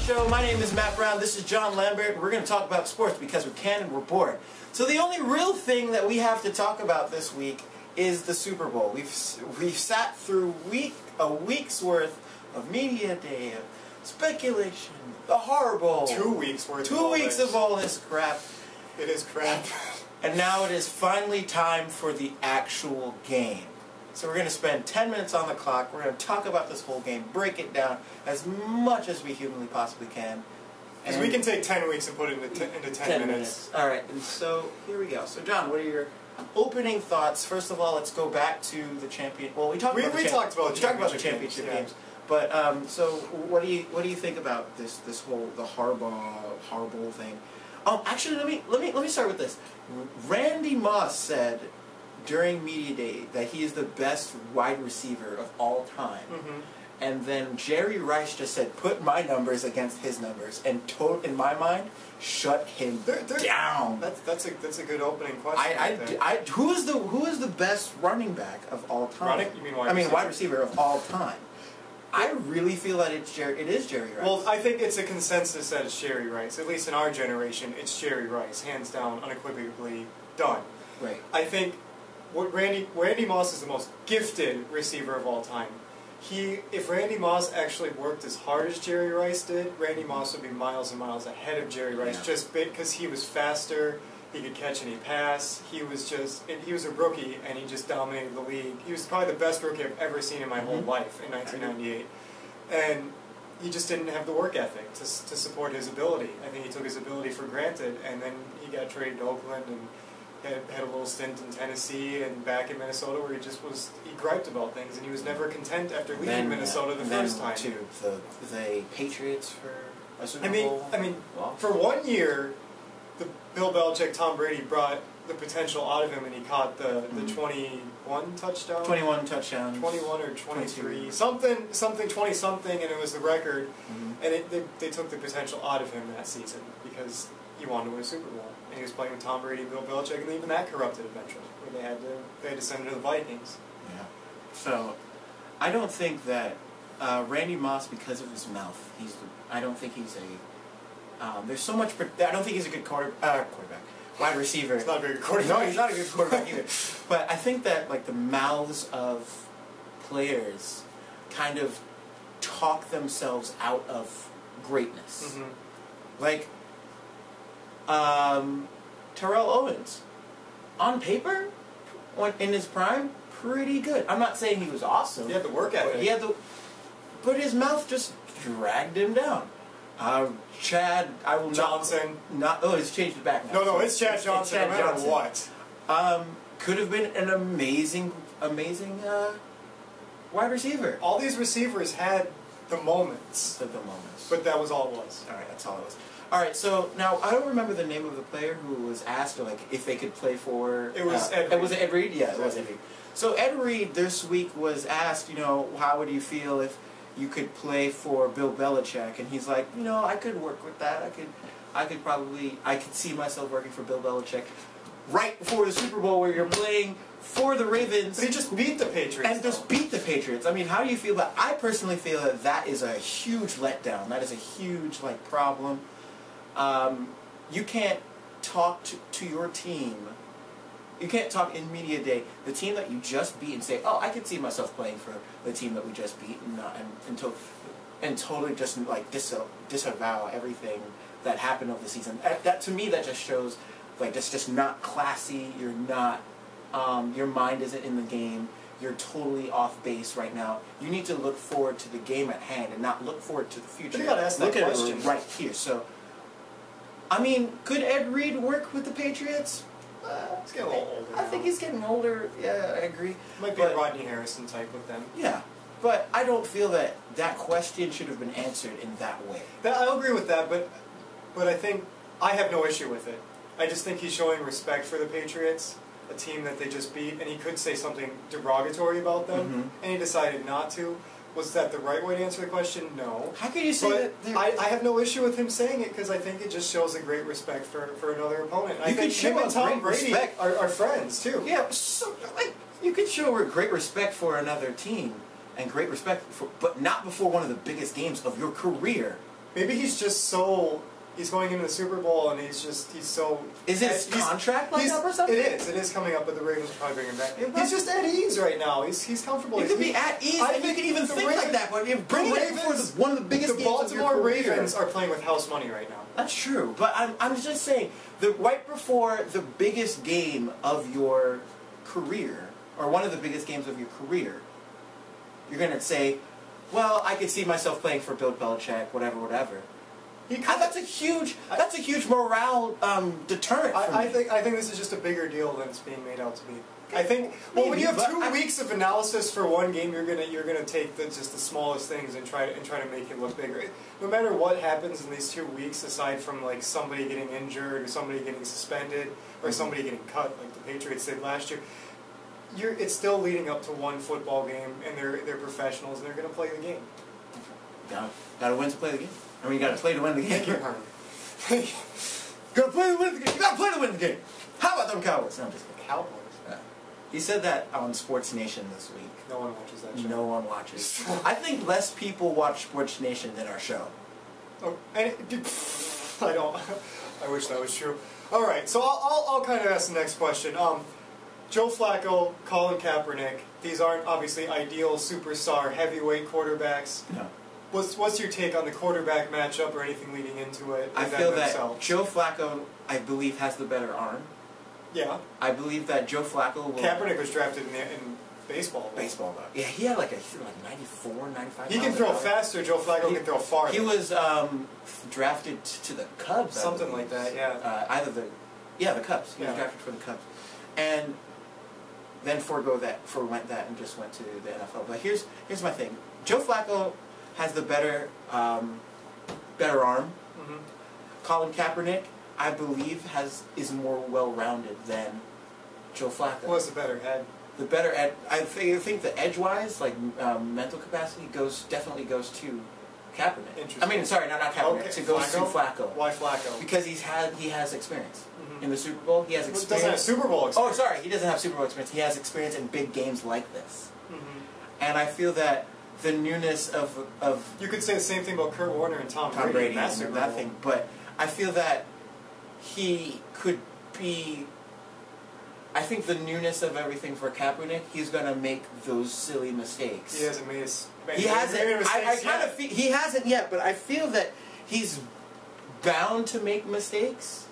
Show. My name is Matt Brown. This is John Lambert. We're going to talk about sports because we can and we're bored. So the only real thing that we have to talk about this week is the Super Bowl. We've sat through a week's worth of media day, of speculation, the horror bowl. 2 weeks worth. 2 weeks of all this crap. It is crap. And now it is finally time for the actual game. So we're going to spend 10 minutes on the clock. We're going to talk about this whole game, break it down as much as we humanly possibly can. Because we can take 10 weeks and put it into 10 minutes. All right, and so here we go. So John, what are your opening thoughts? First of all, let's go back to the champion. Well, we talked about the championship games. But so what do you think about this whole the Harbaugh thing? Actually, let me start with this. Randy Moss said during Media Day that he is the best wide receiver of all time. Mm-hmm. And then Jerry Rice just said, put my numbers against his numbers, and in my mind, shut him down. That's a good opening question. Who is the best running back of all time? You mean wide receiver of all time. I really feel that it is Jerry Rice. Well, I think it's a consensus that it's Jerry Rice. At least in our generation, it's Jerry Rice, hands down, unequivocally done. Right. I think Randy Moss is the most gifted receiver of all time. If Randy Moss actually worked as hard as Jerry Rice did, Randy Moss would be miles and miles ahead of Jerry Rice, just because he was faster, he could catch any pass, he was a rookie, and he just dominated the league. He was probably the best rookie I've ever seen in my whole life in 1998. And he just didn't have the work ethic to support his ability. I think he took his ability for granted, and then he got traded to Oakland and had a little stint in Tennessee and back in Minnesota where he griped about things, and he was never content after leaving Minnesota the first time. To the Patriots for a Super Bowl. I mean, for 1 year, Bill Belichick, Tom Brady brought the potential out of him, and he caught the 21 touchdowns. 21 touchdowns. 21 or 23. Something 20-something, and it was the record. And they took the potential out of him that season because he wanted to win a Super Bowl. And he was playing with Tom Brady and Bill Belichick, and even that corrupted eventually, where they had to send him to the Vikings. Yeah. So, I don't think that Randy Moss, because of his mouth, I don't think he's a. There's so much. I don't think he's a good quarterback, wide receiver. He's not a very good quarterback. No, he's not a good quarterback either. But I think that the mouths of players kind of talk themselves out of greatness. Mm-hmm. Terrell Owens, on paper, in his prime, pretty good. I'm not saying he was awesome. He had the work ethic. But his mouth just dragged him down. Chad, Johnson. He's changed it back now. No, it's Chad Johnson. No matter what. Could have been an amazing wide receiver. All these receivers had the moments. But that was all it was. All right, that's all it was. All right, so now I don't remember the name of the player who was asked if they could play for. It was Ed Reed. It was Ed Reed. Yeah, it was Ed Reed. So Ed Reed this week was asked, how would you feel if you could play for Bill Belichick? And he's like, I could work with that. I could see myself working for Bill Belichick right before the Super Bowl where you're playing for the Ravens. But he just beat the Patriots. And just beat the Patriots. I mean, how do you feel about? I personally feel that is a huge letdown. That is a huge problem. You can't talk to your team. You can't talk in media day, the team that you just beat, and say, "Oh, I could see myself playing for the team that we just beat," and totally just disavow everything that happened over the season. That to me, that just shows that's just not classy. You're not. Your mind isn't in the game. You're totally off base right now. You need to look forward to the game at hand and not look forward to the future. You gotta ask that question. Look at it right here. So. I mean, could Ed Reed work with the Patriots? He's getting a little older. I think he's getting older. Yeah, I agree. Might be a Rodney Harrison type with them. Yeah, but I don't feel that question should have been answered in that way. I'll agree with that, but I think I have no issue with it. I just think he's showing respect for the Patriots, a team that they just beat, and he could say something derogatory about them, and he decided not to. Was that the right way to answer the question? No. How can you say that? I have no issue with him saying it because I think it just shows a great respect for another opponent. I think him and Tom Brady are friends too. Yeah, so you could show great respect for another team and great respect for, but not before one of the biggest games of your career. Maybe he's just so. He's going into the Super Bowl and he's so. Is his contract like up or something? It is. It is coming up, but the Ravens will probably bring him back. He's just at ease right now. He's comfortable. You could be at ease, and you can even think like that. But you're bringing it for one of the biggest games of your career. The Baltimore Ravens are playing with house money right now. That's true, but I'm just saying right before the biggest game of your career, or one of the biggest games of your career, you're gonna say, "Well, I could see myself playing for Bill Belichick, whatever." That's a huge morale deterrent. I think this is just a bigger deal than it's being made out to be. I think when you have 2 weeks of analysis for one game, you're gonna take just the smallest things and try to make it look bigger. No matter what happens in these 2 weeks, aside from like somebody getting injured or somebody getting suspended or somebody getting cut, like the Patriots did last year, it's still leading up to one football game, and they're professionals and they're gonna play the game. Gotta win to play the game. I mean, you gotta play to win the game. Thank you, Harlan. Gotta play to win the game. You gotta play to win the game. How about them Cowboys? No, I'm just kidding. Cowboys. He said that on Sports Nation this week. No one watches that show. No one watches. I think less people watch Sports Nation than our show. Oh, and I don't. I wish that was true. All right, so I'll kind of ask the next question. Joe Flacco, Colin Kaepernick. These aren't obviously ideal superstar heavyweight quarterbacks. No. What's your take on the quarterback matchup or anything leading into it? I feel that Joe Flacco, I believe, has the better arm. Yeah. I believe that Joe Flacco will... Kaepernick was drafted in baseball. Baseball, though. Yeah, he had like 94, 95 He can throw faster. Joe Flacco can throw farther. He was drafted to the Cubs. Something like that, yeah. The Cubs. He was drafted for the Cubs. And then forwent that and just went to the NFL. But here's my thing. Joe Flacco has the better arm. Mm-hmm. Colin Kaepernick, I believe, is more well-rounded than Joe Flacco. What's the better head? The better I think the edge-wise, like mental capacity, definitely goes to Kaepernick. Interesting. I mean, sorry, not Kaepernick. Okay. It goes to Flacco. Why Flacco? Because he has experience in the Super Bowl. He has experience. Doesn't have Super Bowl experience. Oh, sorry, he doesn't have Super Bowl experience. He has experience in big games like this. And I feel that the newness of you could say the same thing about Kurt Warner and Tom Brady. That's that thing, but I feel that he could be. I think the newness of everything for Kaepernick, he's gonna make those silly mistakes. He hasn't made. He hasn't. I kind of feel he hasn't yet, but I feel that he's bound to make mistakes,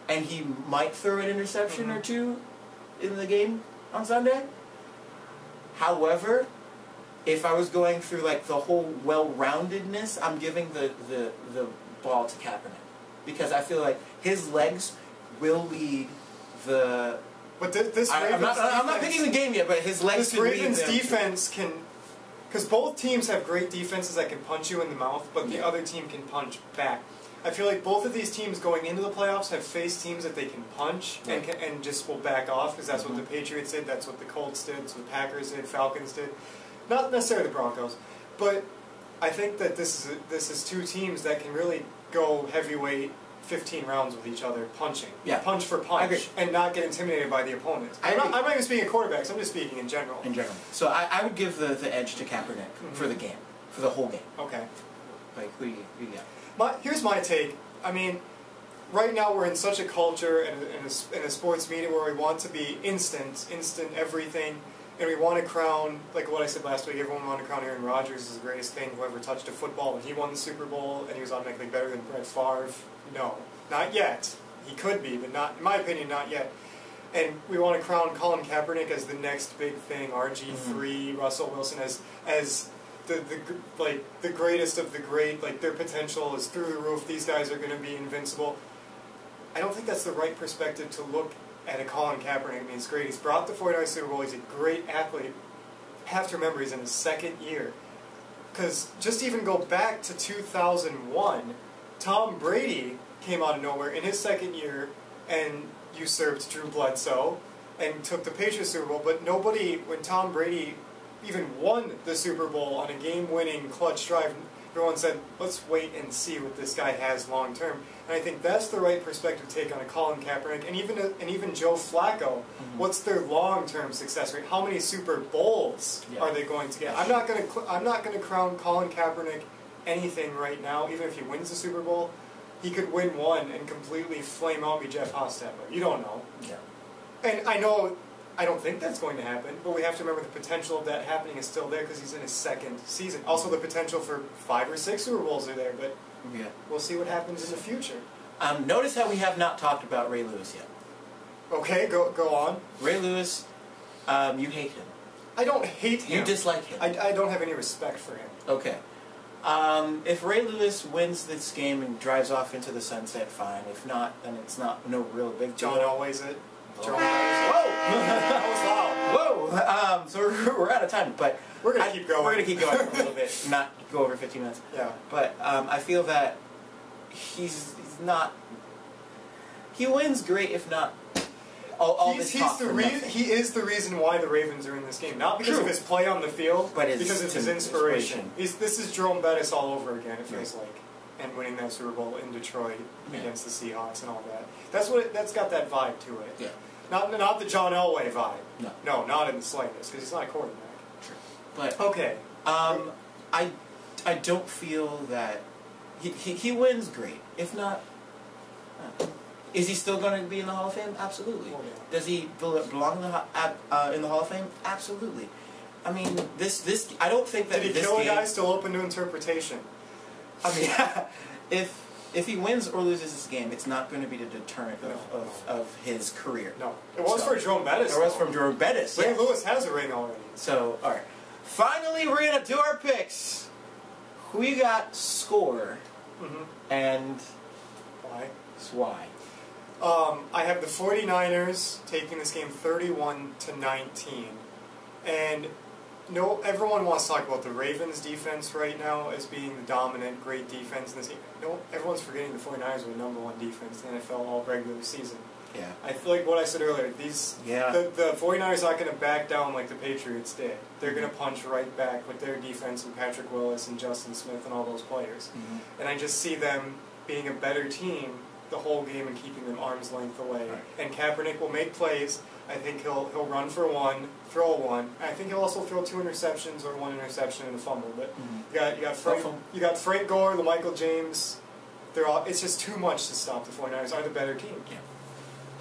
and he might throw an interception or two in the game on Sunday. However, if I was going through like the whole well-roundedness, I'm giving the ball to Kaepernick because I feel like his legs will lead the. But this I'm not picking the game yet, but his legs. This Ravens defense can, because both teams have great defenses that can punch you in the mouth, but the other team can punch back. I feel like both of these teams going into the playoffs have faced teams that they can punch and just will back off, because that's what the Patriots did, that's what the Colts did, that's what the Packers did, Falcons did. Not necessarily the Broncos, but I think that this is two teams that can really go heavyweight 15 rounds with each other, punching. Yeah. Punch for punch, and not get intimidated by the opponent. I'm not even speaking of quarterbacks, I'm just speaking in general. In general. So I would give the edge to Kaepernick for the game, for the whole game. Okay. Like, who do you got? Here's my take. I mean, right now we're in such a culture and in a sports media where we want to be instant everything, and we want to crown, like what I said last week, everyone wanted to crown Aaron Rodgers as the greatest thing who ever touched a football, and he won the Super Bowl, and he was automatically better than Brett Favre. No, not yet. He could be, but not, in my opinion, not yet. And we want to crown Colin Kaepernick as the next big thing, RG3, Russell Wilson as the greatest of the great. Like, their potential is through the roof. These guys are going to be invincible. I don't think that's the right perspective to look at a Colin Kaepernick. I mean, he's great. He's brought the 49ers Super Bowl. He's a great athlete. Have to remember, he's in his second year. Because just even go back to 2001, Tom Brady came out of nowhere in his second year and usurped Drew Bledsoe and took the Patriots Super Bowl. But nobody, when Tom Brady even won the Super Bowl on a game-winning clutch drive, everyone said, let's wait and see what this guy has long-term. And I think that's the right perspective to take on a Colin Kaepernick and even Joe Flacco. What's their long-term success rate? How many Super Bowls are they going to get? I'm not going to crown Colin Kaepernick anything right now, even if he wins the Super Bowl, he could win one and completely flame out, be Jeff Hostetler. You don't know. Yeah. And I don't think that's going to happen, but we have to remember the potential of that happening is still there because he's in his second season. Also, the potential for 5 or 6 Super Bowls are there, but Yeah. we'll see what happens in the future. Notice how we have not talked about Ray Lewis yet. Okay, go on. Ray Lewis, you hate him. I don't hate him. You dislike him. I don't have any respect for him. Okay. If Ray Lewis wins this game and drives off into the sunset, fine. If not, then it's no real big deal. John always it. Whoa! That was loud. Whoa! So we're out of time, but We're gonna keep going. We're gonna keep going for a little bit, not go over 15 minutes. Yeah. But I feel that he's not. He wins great, if not. All this talk for nothing. He is the reason why the Ravens are in this game. Not because True. of his play on the field, but because of his inspiration. This is Jerome Bettis all over again, it feels like. And winning that Super Bowl in Detroit against the Seahawks and all that. That's got that vibe to it. Yeah. Not the John Elway vibe. No. No, not in the slightest, because he's not a quarterback. True. But okay. I don't feel that he wins great. If not, is he still going to be in the Hall of Fame? Absolutely. Oh, yeah. Does he belong in the Hall of Fame? Absolutely. I mean, this I don't think that Did he this kill a game, guy? Still open to interpretation. I mean, if he wins or loses this game, it's not going to be the deterrent of his career. No. It was for Jerome Bettis. It was from Jerome Bettis. Ray Yes. Lewis has a ring already. So, all right. Finally, we're going to do our picks. Who you got score and Why? why? I have the 49ers taking this game 31-19. And everyone wants to talk about the Ravens defense right now as being the dominant, great defense in this game. No, everyone's forgetting the 49ers were the #1 defense in the NFL all regular season. Yeah. I feel like what I said earlier, the 49ers aren't going to back down like the Patriots did. They're going to punch right back with their defense and Patrick Willis and Justin Smith and all those players. And I just see them being a better team the whole game and keeping them arm's length away. Right. And Kaepernick will make plays. I think he'll run for one, throw one. I think he'll also throw 2 interceptions or 1 interception and a fumble. But you got Frank Gore, LaMichael James. It's just too much to stop the 49ers. Are the better team. Yeah.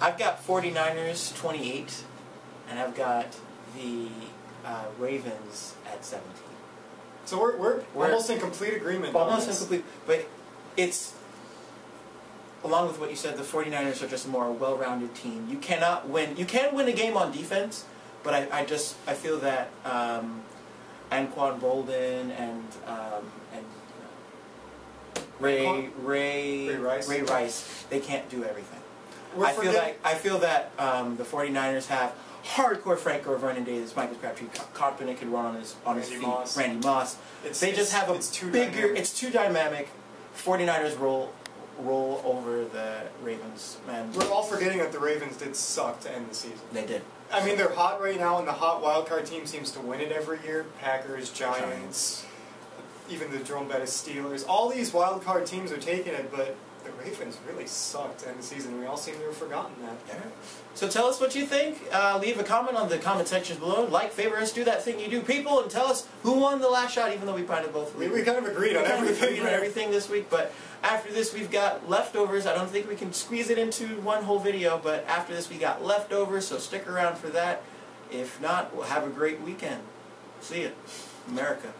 I've got 49ers 28, and I've got the Ravens at 17. So we're almost in complete agreement. Almost in complete, but it's. Along with what you said, the 49ers are just a more well-rounded team. You cannot win. You can win a game on defense, but I feel that Anquan Bolden and Ray Rice, they can't do everything. I feel that the 49ers have hardcore Frank Gore, Vernon Davis, Michael Crabtree, Kaepernick could run on his feet, Randy Moss. They just have it's too dynamic. 49ers roll over the Ravens, man. We're all forgetting that the Ravens did suck to end the season. They did. I mean, they're hot right now, and the hot wildcard team seems to win it every year. Packers, Giants, even the Jerome Bettis Steelers. All these wildcard teams are taking it, but the Ravens really sucked to end the season. We all seem to have forgotten that. Yeah. So tell us what you think. Leave a comment on the comment sections below. Like, favorite us, do that thing you do, people, and tell us who won the last shot, even though we kind of both... We kind of agreed on everything this week, but after this we've got leftovers. I don't think we can squeeze it into one whole video, but after this we got leftovers, so stick around for that. If not, we'll have a great weekend. See ya. America.